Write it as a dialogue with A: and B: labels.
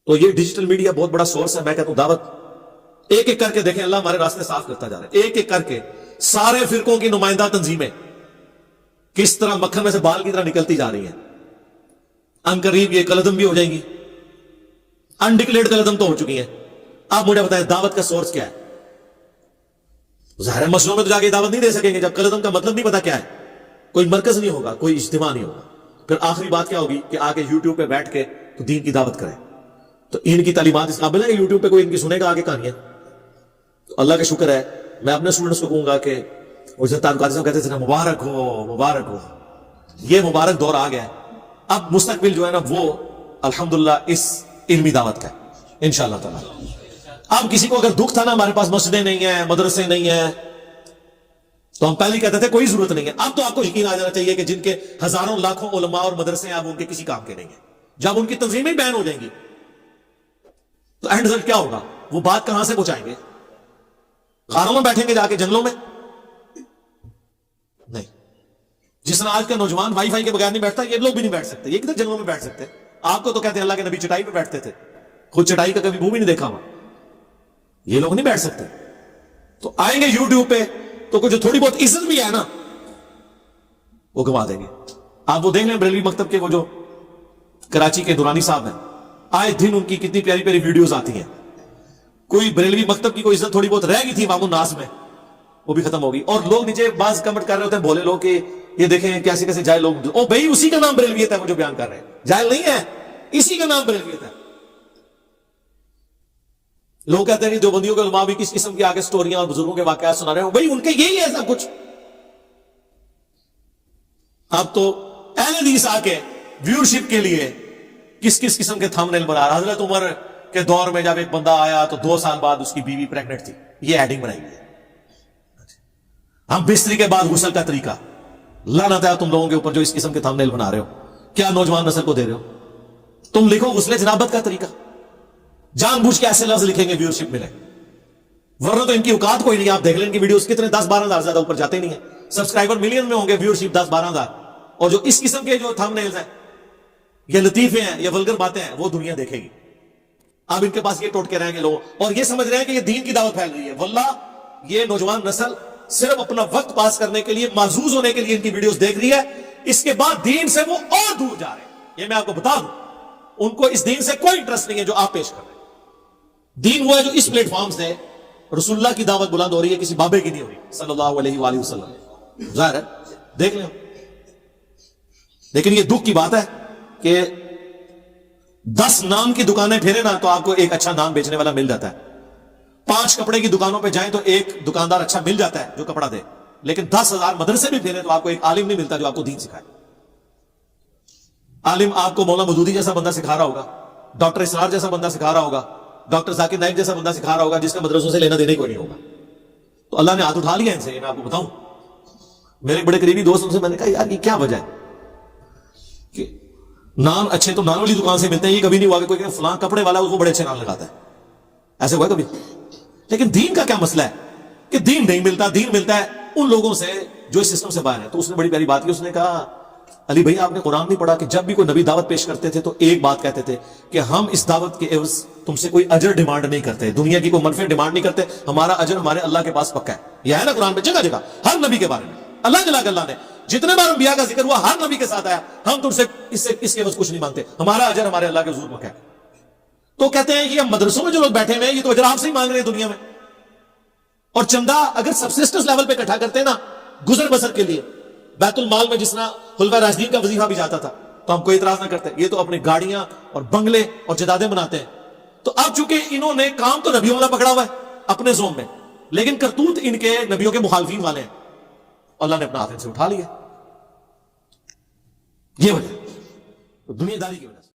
A: تو یہ digital media بہت بڑا سورس ہے. میں کہتا ہوں دعوت ایک ایک کر کے دیکھیں, اللہ ہمارے راستے صاف کرتا جا رہا ہے. ایک ایک کر کے سارے فرقوں کی نمائندہ تنظیمیں کس طرح مکھن میں سے بال کی طرح نکلتی جا رہی ہیں. ان قریب یہ کلدم بھی ہو جائیں گی, انڈکلیئرڈ کلدم تو ہو چکی ہیں. آپ مجھے بتائیں دعوت کا سورس کیا ہے؟ ظاہر مسلوں میں تو جا کے دعوت نہیں دے سکیں گے جب کلدم کا مطلب نہیں پتا کیا ہے. کوئی مرکز نہیں ہوگا, کوئی اجتماع نہیں ہوگا. پھر آخری بات کیا ہوگی کہ آگے یوٹیوب پہ بیٹھ کے تو دین کی دعوت کریں. تو ان کی تعلیمات اس قابل ہے کہ یوٹیوب پہ کوئی ان کی سنے گا آگے کہانیاں؟ تو اللہ کا شکر ہے, میں اپنے اسٹوڈنٹس کو کہوں گا کہ تعلقات صاحب کہتے تھے نا مبارک ہو مبارک ہو, یہ مبارک دور آ گیا ہے. اب مستقبل جو ہے نا وہ الحمدللہ اس علمی دعوت کا ہے انشاءاللہ تعالی. اب کسی کو اگر دکھ تھا نا ہمارے پاس مسجدیں نہیں ہیں, مدرسے نہیں ہیں, تو ہم پہلے کہتے تھے کوئی ضرورت نہیں ہے. اب تو آپ کو یقین آ جانا چاہیے کہ جن کے ہزاروں لاکھوں علماء اور مدرسے ہیں اب ان کے کسی کام کے نہیں ہیں. جب ان کی تنظیمیں بین ہو جائیں گی تو اینڈ رزلٹ کیا ہوگا؟ وہ بات کہاں سے پہنچائیں گے؟ غاروں میں بیٹھیں گے جا کے جنگلوں میں؟ نہیں. جس طرح آج کا نوجوان وائی فائی کے بغیر نہیں بیٹھتا, یہ لوگ بھی نہیں بیٹھ سکتے. یہ کدھر جنگلوں میں بیٹھ سکتے؟ آپ کو تو کہتے ہیں اللہ کے نبی چٹائی پہ بیٹھتے تھے, خود چٹائی کا کبھی منہ بھی نہیں دیکھا ہوا. یہ لوگ نہیں بیٹھ سکتے. تو آئیں گے یوٹیوب پہ تو کچھ جو تھوڑی بہت عزت بھی ہے نا وہ گوا دیں گے. آپ وہ دیکھ لیں بریلوی مکتب کے وہ جو کراچی کے دورانی صاحب ہیں, آئے دن ان کی کتنی پیاری پیاری ویڈیوز آتی ہیں. کوئی بریلوی مکتب کی کوئی عزت تھوڑی بہت رہ گئی تھی بابو ناز میں, وہ بھی ختم ہوگی. اور لوگ نیچے بعض کمنٹ کر رہے ہوتے ہیں بولے لوگ کہ یہ دیکھیں کیسے کیسے جاہل لوگ, او بھائی اسی کا نام بریلویت ہے وہ جو بیان کر رہے ہیں, جاہل نہیں ہے, اسی کا نام بریلویت ہے. لوگ کہتے ہیں کہ جو بندیوں کے علماء بھی کس قسم کی آگے سٹوریاں اور بزرگوں کے واقعات سنا رہے ہیں, بھائی ان کے یہی ہے سب کچھ. اب تو اہل حدیث آ کے ویورشپ کے لیے کس کس قسم کے تھم نیل بنا رہا. حضرت عمر کے دور میں جب ایک بندہ آیا تو 2 سال بعد اس کی بیوی پریگنٹ تھی, یہ ایڈنگ بنائی ہے. ہم بستری کے بعد غسل کا طریقہ, لعنت ہے تم لوگوں کے اوپر جو اس قسم کے تھم نیل بنا رہے ہو. کیا نوجوان نسل کو دے رہے ہو؟ تم لکھو غسل جنابت کا طریقہ, جان بوجھ کے ایسے لفظ لکھیں گے ویورشپ ملے, ورنہ تو ان کی اوقات کوئی نہیں. آپ دیکھ لیں ان کی ویڈیوز کتنے 10-12 ہزار زیادہ اوپر جاتے نہیں ہیں. سبسکرائبر ملین میں ہوں گے, ویورشپ 10-12 ہزار. اور جو اس قسم کے جو تھم نیلز ہیں یہ لطیفے ہیں, یہ ولگر باتیں ہیں, وہ دنیا دیکھے گی. اب ان کے پاس یہ ٹوٹ کے رہیں گے لوگ, اور یہ سمجھ رہے ہیں کہ یہ دین کی دعوت پھیل رہی ہے. واللہ یہ نوجوان نسل صرف اپنا وقت پاس کرنے کے لیے, معزوز ہونے کے لیے ان کی ویڈیوز دیکھ رہی ہے. اس کے بعد دین سے وہ اور دور جا رہے ہیں, یہ میں آپ کو بتا دوں. ان کو اس دین سے کوئی انٹرسٹ نہیں ہے جو آپ پیش کر رہے ہیں. دین وہ ہے جو اس پلیٹ فارم سے رسول اللہ کی دعوت بلند ہو رہی ہے, کسی بابے کی نہیں ہو رہی صلی اللہ علیہ وآلہ وسلم. ظاہر ہے دیکھ لیں. لیکن یہ دکھ کی بات ہے کہ 10 نام کی دکانیں پھیرے نا تو آپ کو ایک اچھا نام بیچنے والا مل جاتا ہے. 5 کپڑے کی دکانوں پہ جائیں تو ایک دکاندار اچھا مل جاتا ہے جو کپڑا دے. لیکن 10,000 مدرسے بھی پھیرے تو آپ کو ایک عالم نہیں ملتا جو آپ کو دین سکھائے. عالم آپ کو مولانا مودودی جیسا بندہ سکھا رہا ہوگا, ڈاکٹر اسرار جیسا بندہ سکھا رہا ہوگا, ڈاکٹر ذاکر نائک جیسا بندہ سکھا رہا ہوگا, جس کا مدرسوں سے لینا دینا کوئی نہیں ہوگا. تو اللہ نے ہاتھ اٹھا لیا ان سے. یہ میں آپ کو بتاؤں, میرے بڑے قریبی دوست ان سے میں نے کہا یار یہ کیا وجہ ہے کہ نام اچھے تو نان والی دکان سے ملتے ہیں, یہ کبھی نہیں ہوا کہ کوئی کہ فلاں کپڑے والا وہ بڑے اچھے نام لگاتا ہے, ایسے ہوا کبھی؟ لیکن دین کا کیا مسئلہ ہے کہ دین نہیں ملتا. دین ملتا ہے ان لوگوں سے جو اس سسٹم سے باہر ہے. تو اس نے بڑی پیاری بات کی, اس نے کہا علی بھائی آپ نے قرآن نہیں پڑھا کہ جب بھی کوئی نبی دعوت پیش کرتے تھے تو ایک بات کہتے تھے کہ ہم اس دعوت کے عوض تم سے کوئی اجر ڈیمانڈ نہیں کرتے, دنیا کی کوئی منفع ڈیمانڈ نہیں کرتے, ہمارا اجر ہمارے اللہ کے پاس پکا ہے. یہ ہے نا قرآن میں جگہ جگہ ہر نبی کے بارے میں اللہ جل اللہ نے جتنے بار انبیاء کا ذکر ہوا ہر نبی کے ساتھ آیا, ہم تم سے اس کے عوض کچھ نہیں مانگتے, ہمارا اجر ہمارے اللہ کے حضور پکا ہے. تو کہتے ہیں کہ مدرسوں میں جو لوگ بیٹھے ہوئے ہیں یہ تو اجر آپ سے ہی مانگ رہے ہیں دنیا میں, اور چندہ اگر سبسسٹنس لیول پہ اکٹھا کرتے ہیں نا گزر بسر کے لیے, بیت المال میں جس طرح خلفائے راشدین کا وظیفہ بھی جاتا تھا تو ہم کوئی اعتراض نہ کرتے. یہ تو اپنی گاڑیاں اور بنگلے اور جدادیں بناتے ہیں. تو اب چونکہ انہوں نے کام تو نبیوں والا پکڑا ہوا ہے اپنے زوم میں, لیکن کرتوت ان کے نبیوں کے مخالفین والے ہیں. اللہ نے اپنا ہاتھ سے اٹھا لیا. یہ وجہ دنیا داری کی وجہ.